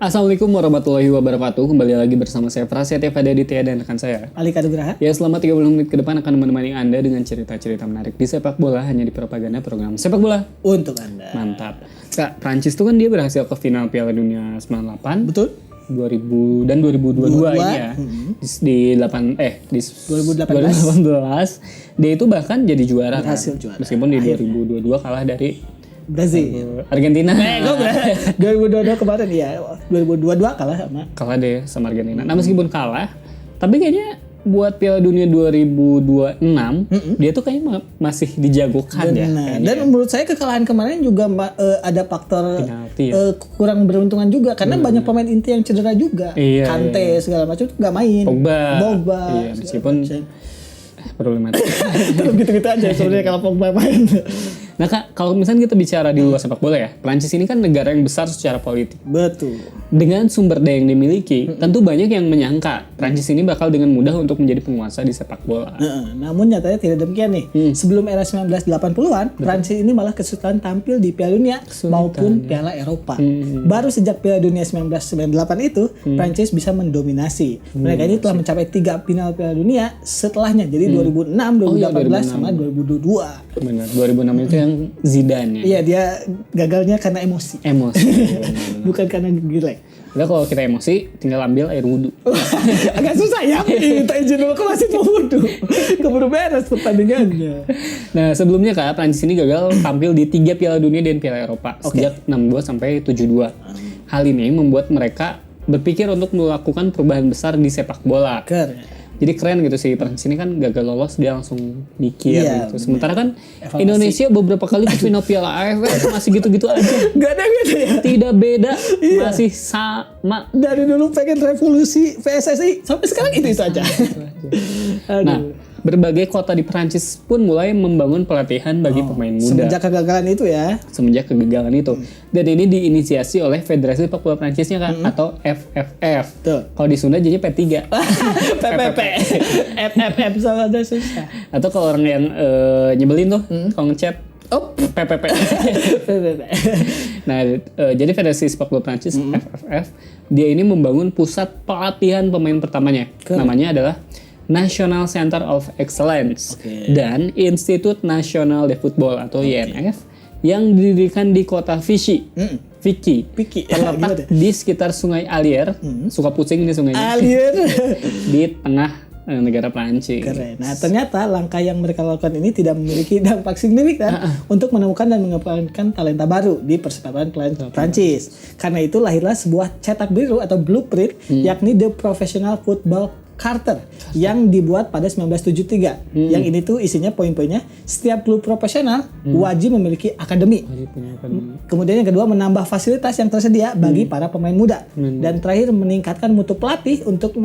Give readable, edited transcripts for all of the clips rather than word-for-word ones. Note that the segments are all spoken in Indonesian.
Assalamualaikum warahmatullahi wabarakatuh. Kembali lagi bersama saya Prasetya Fadaditya dan rekan saya Alika Nugraha. Ya, selama 30 menit ke depan akan menemani Anda dengan cerita-cerita menarik di sepak bola hanya di Propaganda, program sepak bola Untuk Anda. mantap. Kak, Prancis tuh kan dia berhasil ke final Piala Dunia 98. Betul. 2000 dan 2022 ini ya. Di 2018 dia itu bahkan jadi juara. Berhasil kan? juara. Meskipun di 2022 kalah dari Brazil. Argentina. 2022 kemarin ya. 2022 kalah deh sama Argentina. Nah, meskipun kalah, tapi kayaknya buat Piala Dunia 2026 dia tuh kayaknya masih dijagokan ya. Dan menurut saya kekalahan kemarin juga ada faktor penalti ya. kurang beruntungan juga karena banyak pemain inti yang cedera juga. Iya, Kante segala macam nggak main. Pogba. Iya, meskipun problematik. Terus gitu-gitu aja sebenarnya kalau Pogba main. Nah Kak, kalau misalnya kita bicara di luar sepak bola ya, Prancis ini kan negara yang besar secara politik. Betul. Dengan sumber daya yang dimiliki, tentu banyak yang menyangka Prancis ini bakal dengan mudah untuk menjadi penguasa di sepak bola. Namun nyatanya tidak demikian nih. Sebelum era 1980-an, Prancis ini malah kesulitan tampil di Piala Dunia maupun Piala Eropa. Baru sejak Piala Dunia 1998 itu, Prancis bisa mendominasi. Mereka ini telah mencapai 3 final Piala Dunia setelahnya. Jadi 2006, 2018 sama 2022. Benar, 2006 itu yang Zidane ya. Iya, dia gagalnya karena emosi. Bukan karena gila. Udah, kalau kita emosi tinggal ambil air wudhu. Agak susah ya. Minta izin dulu ke masjid mau wudhu. Keburu beres pertandingannya. Nah, sebelumnya Kak, Prancis ini gagal tampil di 3 Piala Dunia dan Piala Eropa sejak 62 sampai 72. Hal ini membuat mereka berpikir untuk melakukan perubahan besar di sepak bola. Jadi keren gitu sih, Prancis ini kan gagal lolos dia langsung mikir gitu. Sementara kan Indonesia beberapa kali ke final Piala AFF masih gitu-gitu aja. Gak ada beda ya. Tidak beda, masih sama. Dari dulu pengen revolusi PSSI sampai sekarang itu saja. Nah, berbagai kota di Prancis pun mulai membangun pelatihan bagi pemain muda. Semenjak kegagalan itu ya. Dan ini diinisiasi oleh Federasi Sepak Bola Prancisnya kan, atau FFF. Kalau di Sunda jadi P3. PPP. FFF sama ada susah. Atau kalau orang yang nyebelin tuh, kalau ngechat PPP. Nah, jadi Federasi Sepak Bola Prancis FFF, dia ini membangun pusat pelatihan pemain pertamanya. Namanya adalah National Center of Excellence dan Institut National de Football atau INF yang didirikan di kota Vichy. Terletak di sekitar Sungai Allier. Suka pusing di sungainya. Di tengah negara Prancis. Keren. Nah, ternyata langkah yang mereka lakukan ini tidak memiliki dampak signifikan untuk menemukan dan mengembangkan talenta baru di persepak bola Prancis. Karena itu lahirlah sebuah cetak biru atau blueprint yakni The Professional Football Charter yang dibuat pada 1973. Yang ini tuh isinya poin-poinnya setiap klub profesional wajib memiliki akademi. Kemudian yang kedua, menambah fasilitas yang tersedia bagi para pemain muda. Dan terakhir, meningkatkan mutu pelatih untuk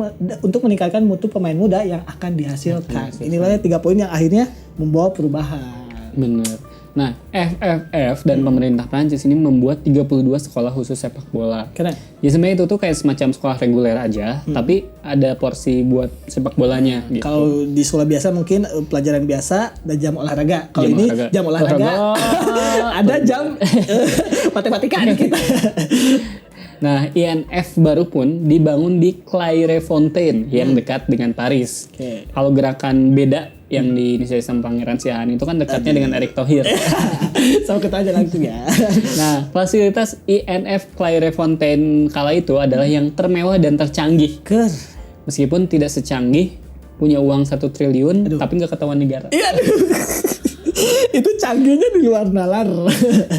meningkatkan mutu pemain muda yang akan dihasilkan. Inilah 3 poin yang akhirnya membawa perubahan. Benar. Nah, FFF dan pemerintah Prancis ini membuat 32 sekolah khusus sepak bola. Keren. Ya sebenarnya itu tuh kayak semacam sekolah reguler aja, tapi ada porsi buat sepak bolanya gitu. Kalau di sekolah biasa mungkin pelajaran biasa dan jam olahraga. Kalau ini jam olahraga ada jam matematika kita. Nah, INF baru pun dibangun di Clairefontaine yang dekat dengan Paris. Kalau gerakan beda yang diinisiasi sama Pangeran Siahaan itu kan dekatnya dengan Erick Thohir. Sama kita aja langsung ya. Nah, fasilitas INF Clairefontaine kala itu adalah yang termewah dan tercanggih. Meskipun tidak secanggih punya uang 1 triliun tapi nggak ketahuan negara. Itu canggihnya di luar nalar.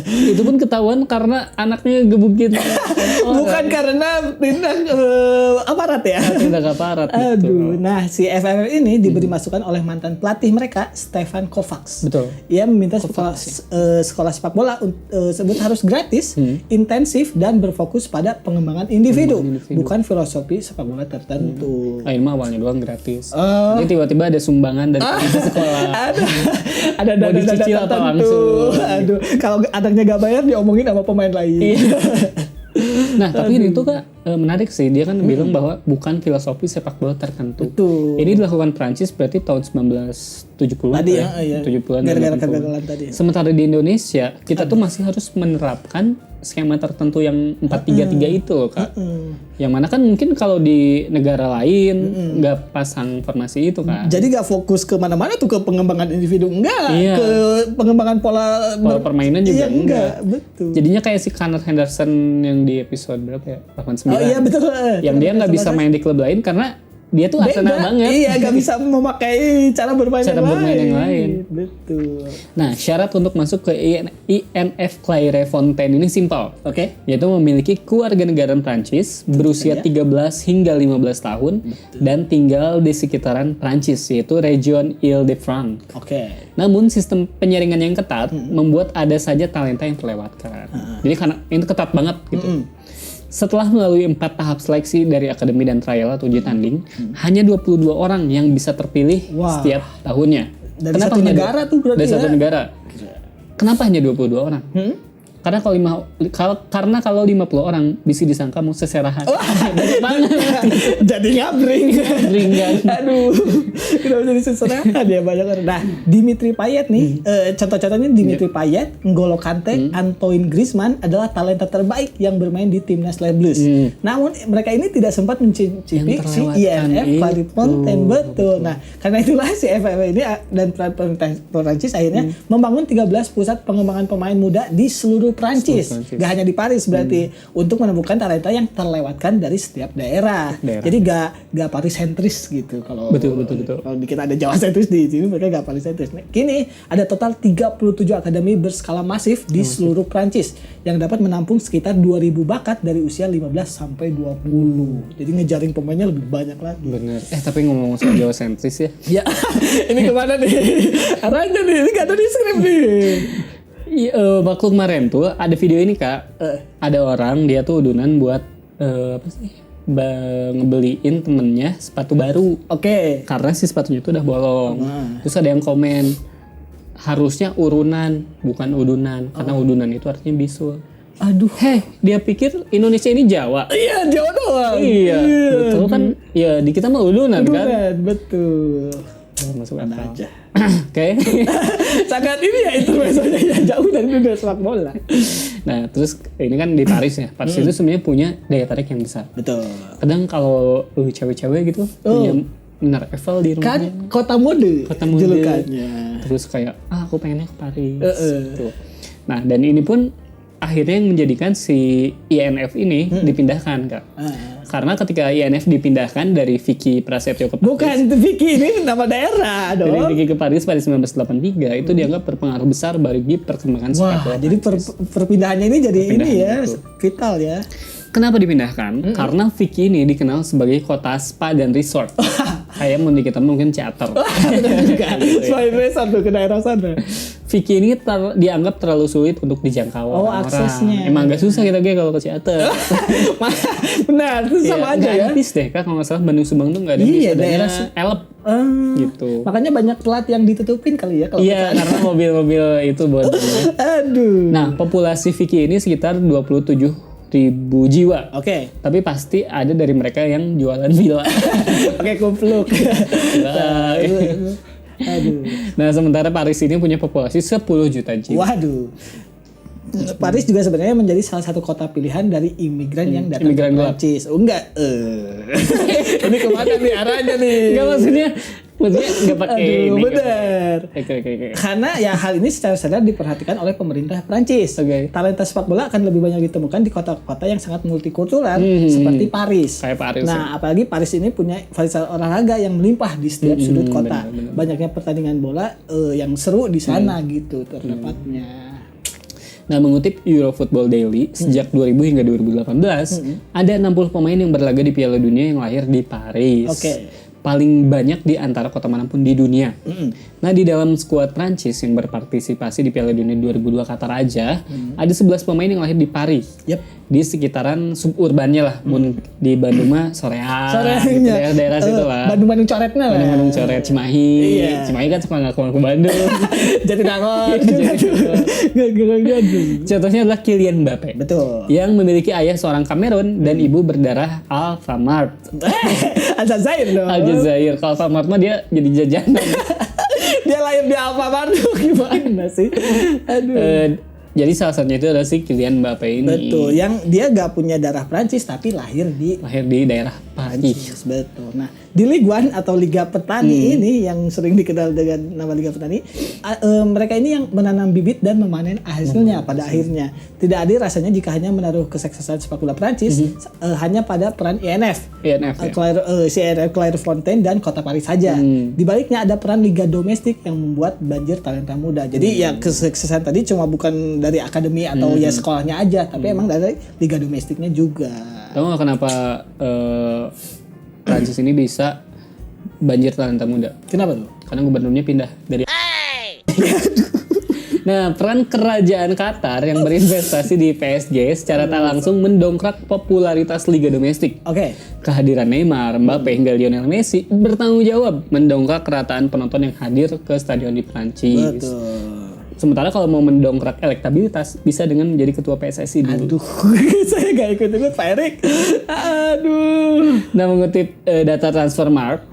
Itu pun ketahuan karena anaknya gebukin. Bukan karena tindak aparat ya. Tindak aparat gitu. Nah, si FFF ini diberi masukan oleh mantan pelatih mereka, Stefan Kovacs. Betul. Ia meminta sekolah sepak bola sebut harus gratis, intensif dan berfokus pada pengembangan individu. Bukan filosofi sepak bola tertentu. Ini mah awalnya doang gratis. Jadi tiba-tiba ada sumbangan dari sekolah. Ada mau dicicil apa langsung. Kalau anaknya gak bayar diomongin sama pemain lain. Nah, tapi itu Kak, menarik sih, dia kan bilang bahwa bukan filosofi sepak bola tertentu. Betul. Ini dilakukan Prancis berarti tahun 1970-an Tadi ya, iya. 70-an. Gara-gara 80-an. kegagalan tadi. Sementara di Indonesia kita tuh masih harus menerapkan skema tertentu yang 4-3-3 itu loh Kak. Yang mana kan mungkin kalau di negara lain nggak pasang formasi itu kan. Jadi gak fokus ke mana-mana tuh, ke pengembangan individu enggak, Iya. ke pengembangan pola Permainan juga iya, enggak. betul. Jadinya kayak si Connor Henderson yang di episode berapa ya? 89. Oh iya betul. Yang dia nggak bisa main di klub lain karena dia tuh Arsenal banget. Iya, gak bisa memakai cara bermain yang lain. Betul. Nah, syarat untuk masuk ke INF Clairefontaine ini simpel. Oke. Yaitu memiliki kewarganegaraan Prancis, berusia 13 hingga 15 tahun, dan tinggal di sekitaran Prancis, yaitu region Ile-de-France. Oke. Namun sistem penyaringan yang ketat membuat ada saja talenta yang terlewatkan. Jadi karena itu ketat banget gitu. Setelah melalui 4 tahap seleksi dari akademi dan trial atau uji tanding, hanya 22 orang yang bisa terpilih setiap tahunnya. Dari satu negara tuh berarti dari satu negara. Kenapa hanya 22 orang? Karena kalau 50 orang bisa disangka mau seserahan. Banyak banget. Jadi ngabring kan. Aduh. Kenapa jadi seserahan ya banyak orang. Nah, Dimitri Payet nih, contoh-contohnya Dimitri Payet, N'Golo Kante, Antoine Griezmann adalah talenta terbaik yang bermain di timnas Les Bleus. Namun mereka ini tidak sempat mencicipi si INF Clairefontaine. Betul. Nah, karena itulah si FFV ini dan Prancis akhirnya membangun 13 pusat pengembangan pemain muda di seluruh Prancis. Gak hanya di Paris berarti, untuk menemukan talenta yang terlewatkan dari setiap daerah. Jadi gak Paris sentris gitu. Kalau betul. Kalau kita ada Jawa sentris, di sini mereka gak Paris sentris. Nah, kini ada total 37 akademi berskala masif di seluruh Prancis yang dapat menampung sekitar 2.000 bakat dari usia 15 sampai 20. Jadi ngejaring pemainnya lebih banyak lagi. Bener. Tapi ngomong soal Jawa sentris ya. Ya, ini kemana nih? Arahnya nih, ini gak ada di skrip nih. Waktu kemarin tuh ada video ini Kak, ada orang dia tuh udunan buat apa sih, ngebeliin temennya sepatu baru. Oke. Karena si sepatunya tuh udah bolong. Terus ada yang komen harusnya urunan bukan udunan, karena udunan itu artinya bisul. Aduh. Dia pikir Indonesia ini Jawa. Iya, Jawa doang. Iya. Betul kan? Ya di kita mah udunan kan. Betul. Masuk akal aja. Oke. Sangat ini ya intermezzonya ya, jauh dari dunia sepak bola. Nah, terus ini kan di Paris ya. Paris itu sebenarnya punya daya tarik yang besar. Betul. Kadang kalau cewek-cewek gitu punya Menara Eiffel di rumahnya. Kan kota mode. Julukannya. Terus kayak aku pengennya ke Paris. Gitu. Nah, dan ini pun akhirnya yang menjadikan si INF ini dipindahkan Kak. Karena ketika INF dipindahkan dari Vicky Prasetyo ke Paris. Bukan Vicky, ini nama daerah dong. Dari Vicky ke Paris pada 1983 itu dianggap berpengaruh besar bagi perkembangan sepak bola. Jadi perpindahannya ini jadi ini ya, vital ya. Kenapa dipindahkan? Karena Vicky ini dikenal sebagai kota spa dan resort. Kayak di kita mungkin teater. Spa dan resort tuh ke daerah sana. Vicky ini dianggap terlalu sulit untuk dijangkau orang-orang. Aksesnya. Emang agak susah kita kalau ke teater. Benar, itu sama aja ya. Bis deh Kak, kalau nggak salah Bandung Subang tuh nggak ada bis. Iya, daerah Elep. Gitu. Makanya banyak telat yang ditutupin kali ya kalau iya, karena mobil-mobil itu buat. Aduh. Nah, populasi Vicky ini sekitar 27.000 jiwa. Oke. Tapi pasti ada dari mereka yang jualan villa. Pakai kupluk. Aduh. Nah, sementara Paris ini punya populasi 10 juta jiwa. Waduh. Paris juga sebenarnya menjadi salah satu kota pilihan dari imigran yang datang ke Prancis. Oh enggak. Ini kemana nih arahnya nih? Enggak maksudnya nggak pakai ini. Benar. Oke. Karena ya hal ini secara sadar diperhatikan oleh pemerintah Prancis. Talenta sepak bola akan lebih banyak ditemukan di kota-kota yang sangat multikultural seperti Paris. Kayak Paris. Nah, apalagi Paris ini punya fasilitas olahraga yang melimpah di setiap sudut kota. Banyaknya pertandingan bola yang seru di sana gitu terdapatnya. Nah, mengutip Eurofootball Daily, sejak 2000 hingga 2018, ada 60 pemain yang berlaga di Piala Dunia yang lahir di Paris. Paling banyak di antara kota manapun di dunia. Nah, di dalam skuad Prancis yang berpartisipasi di Piala Dunia 2002 Qatar aja, ada 11 pemain yang lahir di Paris. Di sekitaran suburbannya lah. Di Bandung mah Soreang. Daerah-daerah situ lah. Bandung coretnya lah. Bandung coret Cimahi. Iya. Cimahi kan suka ngaku ke Bandung. Jatinangor. Contohnya adalah Kylian Mbappe. Betul. Yang memiliki ayah seorang Kamerun dan ibu berdarah Alfamart. Aljazair dong. Aljazair. Kalau Alfamart mah dia jadi jajanan. Dia lahir di Alfamart gimana sih? Aduh. Jadi salah satunya itu adalah si Kylian Mbappe ini. Betul, yang dia gak punya darah Prancis tapi lahir di daerah Prancis. Betul. Nah, di Ligue 1 atau Liga Petani ini yang sering dikenal dengan nama Liga Petani, mereka ini yang menanam bibit dan memanen hasilnya pada akhirnya. Tidak adil rasanya jika hanya menaruh kesuksesan sepak bola Prancis hanya pada peran INF. Clairefontaine dan Kota Paris saja. Di baliknya ada peran liga domestik yang membuat banjir talenta muda. Jadi ya kesuksesan tadi cuma bukan dari akademi atau ya sekolahnya aja, tapi emang dari liga domestiknya juga. Tahu nggak kenapa Prancis ini bisa banjir talenta muda? Kenapa tuh? Karena gubernurnya pindah dari. Nah, peran kerajaan Qatar yang berinvestasi di PSG secara tak langsung mendongkrak popularitas liga domestik. Oke. Kehadiran Neymar, Mbappe hingga Lionel Messi bertanggung jawab mendongkrak kerataan penonton yang hadir ke stadion di Prancis. Betul. Sementara kalau mau mendongkrak elektabilitas bisa dengan menjadi ketua PSSI dulu. Aduh, saya gak ikut-ikut Pak Erik. Aduh. Nah, mengutip data Transfermarkt,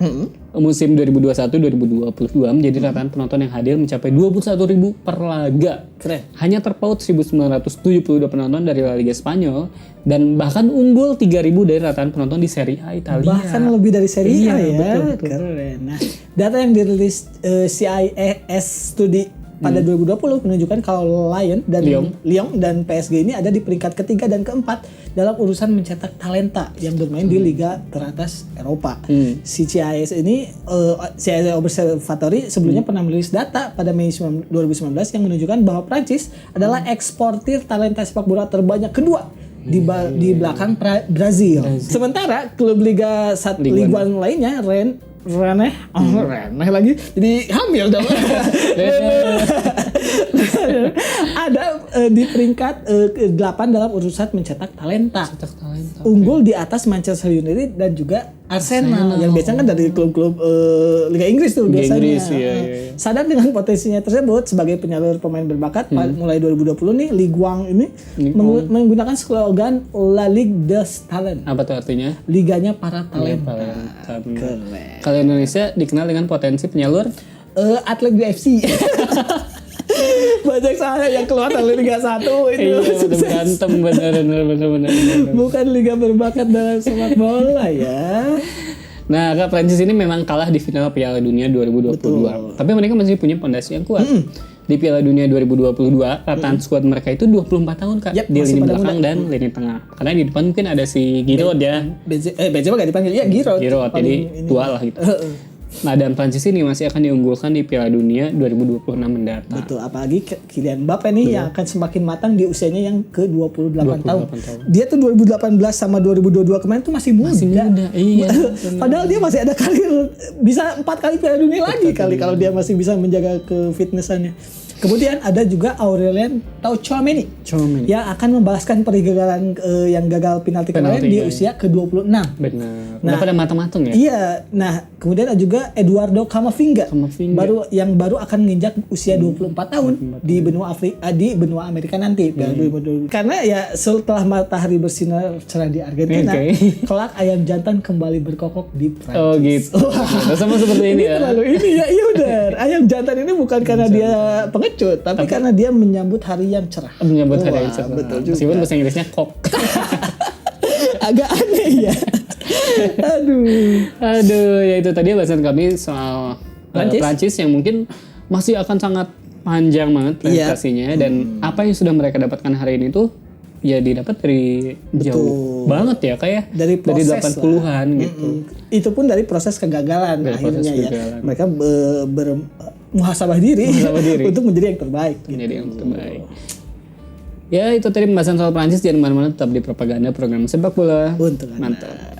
musim 2021-2022 menjadi rataan penonton yang hadir mencapai 21.000 per laga. Keren. Hanya terpaut 1.972 penonton dari La Liga Spanyol dan bahkan unggul 3.000 dari rataan penonton di Serie A Italia. Bahkan lebih dari Serie A ya. Betul. Keren. Nah, data yang dirilis CIES Studi pada 2020 menunjukkan kalau Lyon dan PSG ini ada di peringkat ketiga dan keempat dalam urusan mencetak talenta yang bermain di liga teratas Eropa. Si CIS ini, CIS Observatory sebelumnya pernah merilis data pada Mei 2019 yang menunjukkan bahwa Prancis adalah eksportir talenta sepak bola terbanyak kedua di belakang Brazil. Sementara klub Liga 1 Ligue 1 lainnya Rennes lagi jadi hamil dong. Ada di peringkat 8 dalam urusan mencetak talenta. Unggul di atas Manchester United dan juga Arsenal. Yang biasanya kan dari klub-klub Liga Inggris tuh biasanya. Inggris, iya. Sadar dengan potensinya tersebut sebagai penyalur pemain berbakat mulai 2020 nih Ligue 1 ini menggunakan slogan La Ligue des Talents. Apa tuh artinya? Liganya para talenta. Keren. Kalau Indonesia dikenal dengan potensi penyalur atlet UFC. Banyak saya yang keluar dari Liga 1 itu. Iya, berantem bener. Bukan liga berbakat dalam sepak bola ya. Nah, Prancis ini memang kalah di final Piala Dunia 2022. Betul. Tapi mereka masih punya fondasi yang kuat. Di Piala Dunia 2022, rataan skuad mereka itu 24 tahun, Kak. Di lini belakang dan lini tengah. Karena di depan mungkin ada si Giroud ya. Benzema gak dipanggil. Iya, Giroud. Jadi tua lah gitu. Nah, dan Prancis ini masih akan diunggulkan di Piala Dunia 2026 mendatang. Betul, apalagi Kylian Mbappe nih yang akan semakin matang di usianya yang ke 28 tahun. Dia tuh 2018 sama 2022 kemarin tuh masih muda. Iya. Padahal dia masih ada karir bisa 4 kali Piala Dunia lagi kalau dia masih bisa menjaga ke fitnessannya. Kemudian ada juga Aurelien Tchouaméni yang akan membalaskan pergagalan yang gagal penalti kemarin di usia ke-26. Benar. Nah, pada matang-matang ya? Iya. Nah, kemudian ada juga Eduardo Camavinga. Baru akan menginjak usia 24 tahun di benua Amerika nanti. Karena ya setelah matahari bersinar cerah di Argentina, kelak ayam jantan kembali berkokok di Prancis. Oh gitu. Sama seperti ini ya. Terlalu ini ya, iya benar. Ayam jantan ini bukan karena dia pengecut, tapi karena dia menyambut hari yang cerah. Menyambut hari yang cerah. Betul juga. Meskipun bahasa Inggrisnya kok. Agak aneh ya. Aduh, ya itu tadi bahasan kami soal Prancis yang mungkin masih akan sangat panjang banget prestasinya dan apa yang sudah mereka dapatkan hari ini tuh ya didapat dari jauh banget ya kayak dari 80-an gitu. Itu pun dari proses kegagalan akhirnya ya. Mereka muhasabah diri untuk menjadi yang terbaik. Menjadi yang terbaik. Ya itu tadi pembahasan soal Prancis, jangan kemana-mana, tetap di Propaganda program sepak bola. Untuk Mantap.